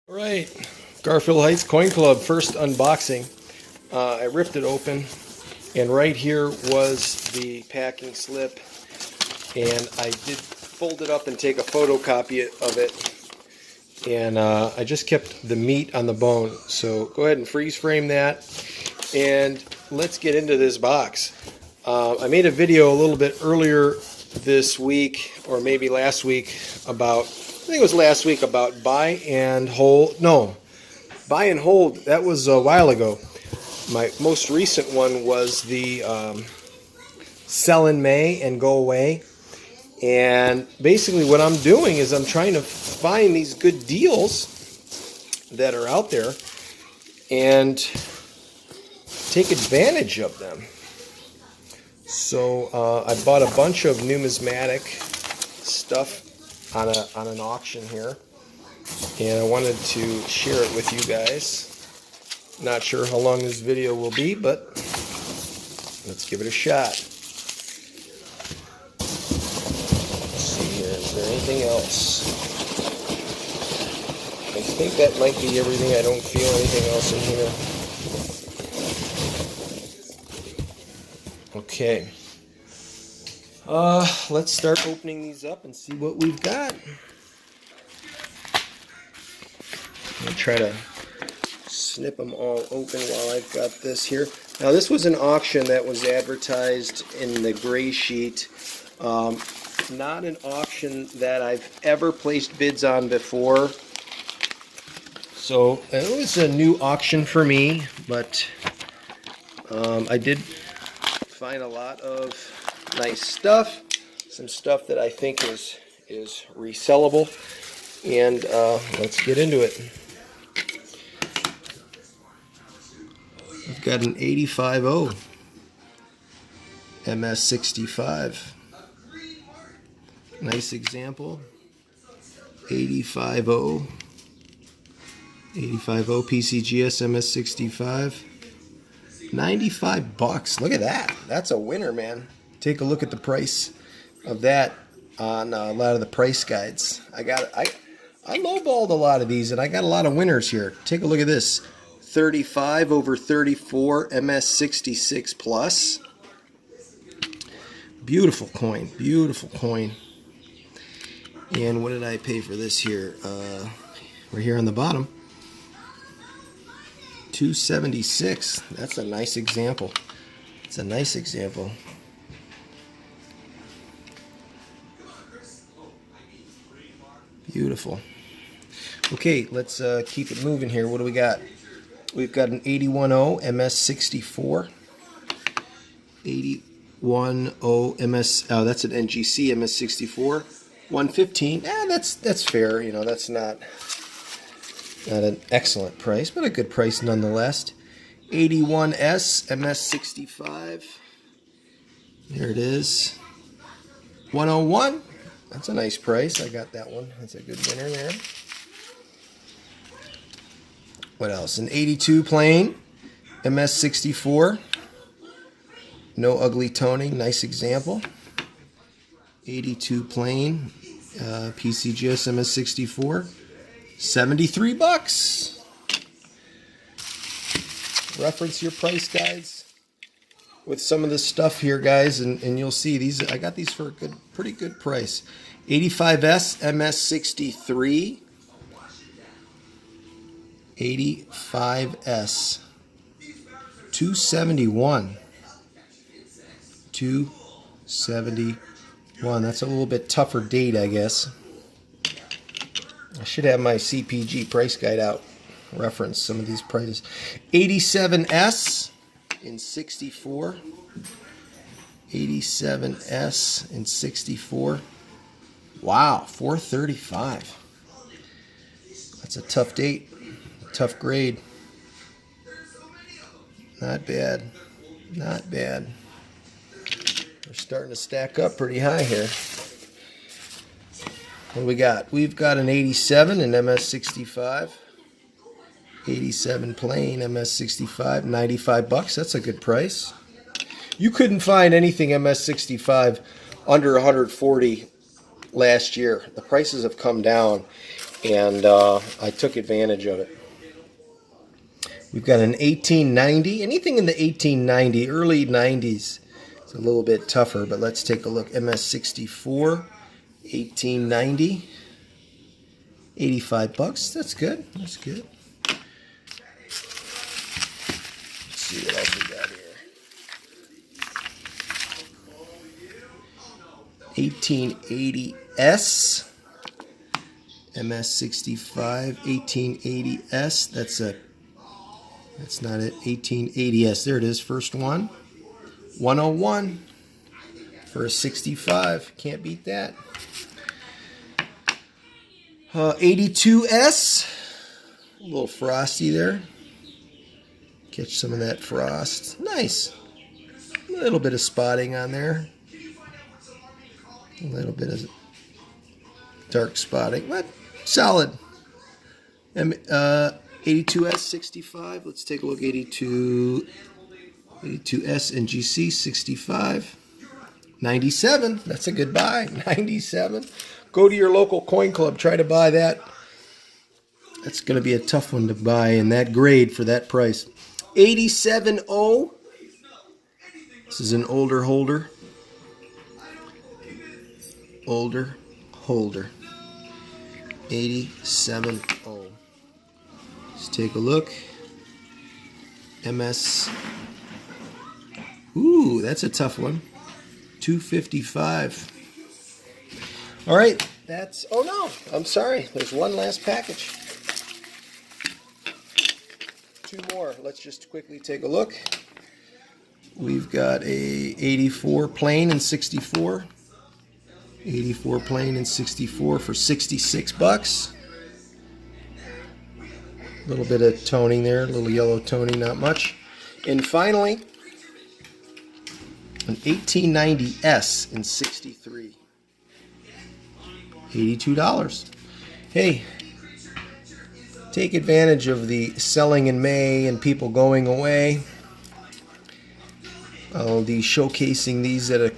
All right, Garfield Heights Coin Club first unboxing. I ripped it open, and right here was the packing slip, and I did fold it up and take a photocopy of it, and I just kept the meat on the bone. So go ahead and freeze frame that, and let's get into this box. I made a video a little bit earlier this week, or maybe last week, about, I think it was last week, about buy and hold. No, buy and hold, that was a while ago. My most recent one was the sell in May and go away. And basically what I'm doing is I'm trying to find these good deals that are out there and take advantage of them. So I bought a bunch of numismatic stuff on an auction here, and I wanted to share it with you guys. Not sure how long this video will be, but let's give it a shot. Let's see here, is there anything else? I think that might be everything. I don't feel anything else in here. Okay. Let's start opening these up and see what we've got. I'll try to snip them all open while I've got this here. Now this was an auction that was advertised in the gray sheet. Not an auction that I've ever placed bids on before. So it was a new auction for me, but I did find a lot of nice stuff, some stuff that I think is resellable, and let's get into it. I've got an 85.0 MS65. Nice example. 85.0 PCGS MS65. 95 bucks. Look at that. That's a winner, man. Take a look at the price of that on a lot of the price guides. I lowballed a lot of these, and I got a lot of winners here. Take a look at this. 35/34 MS66 plus. Beautiful coin. Beautiful coin. And what did I pay for this here? We're here on the bottom. $276. That's a nice example. It's a nice example. Beautiful. Okay, let's keep it moving here. What do we got? We've got an 81.0 MS64. 81.0 MS. Oh, that's an NGC MS64. 115. That's fair. You know, that's not an excellent price, but a good price nonetheless. 81S MS65. There it is. 101. That's a nice price. I got that one. That's a good winner there. What else? An 82 plain MS64. No ugly toning. Nice example. 82 plain PCGS MS64. 73 bucks. Reference your price guides with some of this stuff here, guys, and you'll see these. I got these for a pretty good price. 85S MS63. 85S. 271. 271. That's a little bit tougher date, I guess. I should have my CPG price guide out. Reference some of these prices. 87S in 64. 87S in 64. Wow, 435. That's a tough date. Tough grade. Not bad. Not bad. We're starting to stack up pretty high here. What do we got? We've got an 87 in MS65. 87 plain MS65, 95 bucks. That's a good price. You couldn't find anything MS65 under 140 last year. The prices have come down, and I took advantage of it. We've got an 1890. Anything in the 1890, early 90s, it's a little bit tougher, but let's take a look. MS64, 1890, 85 bucks. That's good. That's good. Let's see what else we got here. 1880S. MS65 1880S. That's not it. 1880S. There it is. First one. 101 for a 65. Can't beat that. 82S. A little frosty there. Catch some of that frost. Nice. A little bit of spotting on there. A little bit of dark spotting, but solid. 82S 65. Let's take a look. 82S and GC 65. 97. That's a good buy. 97. Go to your local coin club. Try to buy that. That's going to be a tough one to buy in that grade for that price. 87O. This is an older holder. Older holder. 87O. Let's take a look. MS. Ooh, that's a tough one. 255. All right, that's. Oh no, I'm sorry. There's one last package. Two more. Let's just quickly take a look. We've got a 84 plain and 64. 84 plain and 64 for 66 bucks. A little bit of toning there, a little yellow toning, not much. And finally, an 1890S in 63. $82. Hey, take advantage of the selling in May and people going away. I'll be showcasing these at a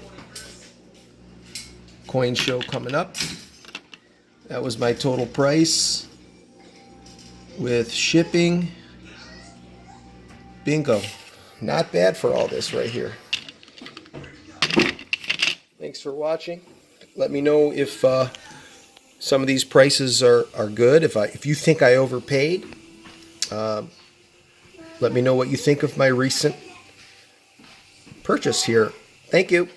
coin show coming up. That was my total price with shipping. Bingo. Not bad for all this right here. Thanks for watching. Let me know if some of these prices are good. If you think I overpaid, let me know what you think of my recent purchase here. Thank you.